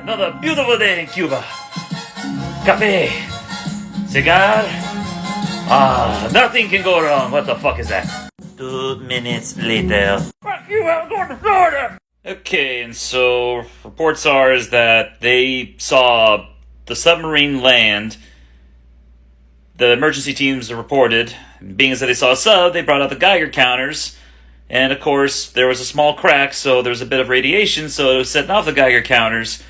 Another beautiful day in Cuba. Cafe. Cigar. Nothing can go wrong. What the fuck is that? 2 minutes later. Fuck you, I'm going to Florida! Okay, and so reports are is that they saw the submarine land. The emergency teams reported, being as that they saw a sub, they brought out the Geiger counters. And of course, there was a small crack, so there was a bit of radiation, so it was setting off the Geiger counters.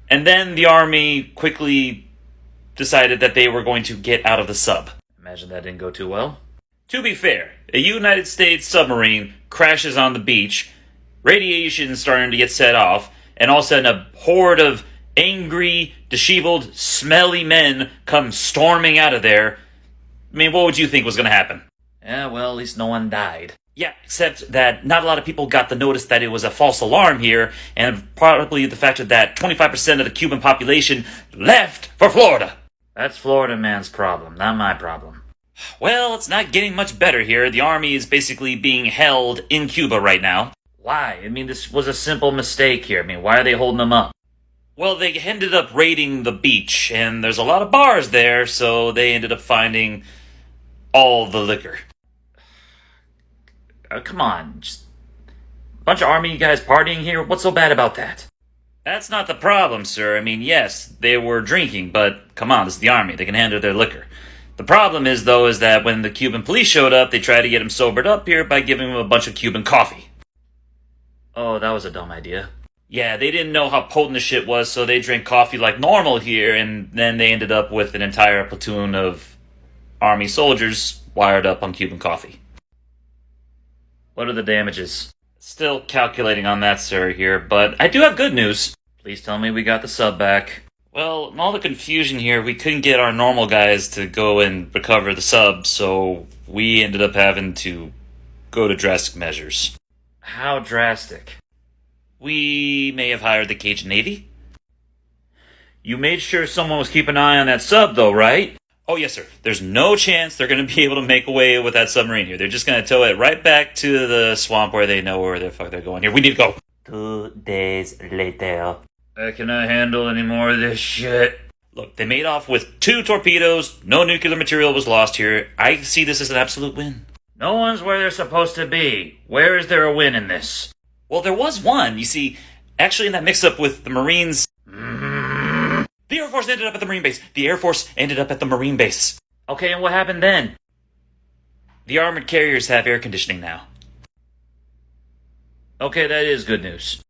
And then the Army quickly decided that they were going to get out of the sub. Imagine that didn't go too well. To be fair, a United States submarine crashes on the beach, radiation starting to get set off, and all of a sudden a horde of angry, disheveled, smelly men come storming out of there. I mean, what would you think was going to happen? Yeah, well, at least no one died. Yeah, except that not a lot of people got the notice that it was a false alarm here, and probably the fact that 25% of the Cuban population left for Florida. That's Florida man's problem, not my problem. Well, it's not getting much better here. The Army is basically being held in Cuba right now. Why? I mean, this was a simple mistake here. I mean, why are they holding them up? Well, they ended up raiding the beach, and there's a lot of bars there, so they ended up finding all the liquor. Come on, just a bunch of Army guys partying here? What's so bad about that? That's not the problem, sir. I mean, yes, they were drinking, but come on, this is the Army. They can handle their liquor. The problem is, though, is that when the Cuban police showed up, they tried to get him sobered up here by giving him a bunch of Cuban coffee. Oh, that was a dumb idea. Yeah, they didn't know how potent the shit was, so they drank coffee like normal here, and then they ended up with an entire platoon of Army soldiers wired up on Cuban coffee. What are the damages? Still calculating on that, sir, here, but I do have good news. Please tell me we got the sub back. Well, in all the confusion here, we couldn't get our normal guys to go and recover the sub, so we ended up having to go to drastic measures. How drastic? We may have hired the Cajun Navy. You made sure someone was keeping an eye on that sub, though, right? Oh, yes, sir. There's no chance they're going to be able to make away with that submarine here. They're just going to tow it right back to the swamp where they know where the fuck they're going here. We need to go. 2 days later. I cannot handle any more of this shit. Look, they made off with 2 torpedoes. No nuclear material was lost here. I see this as an absolute win. No one's where they're supposed to be. Where is there a win in this? Well, there was one. You see, actually in that mix-up with the Marines... The Air Force ended up at the Marine base. The Air Force ended up at the Marine base. Okay, and what happened then? The armored carriers have air conditioning now. Okay, that is good news.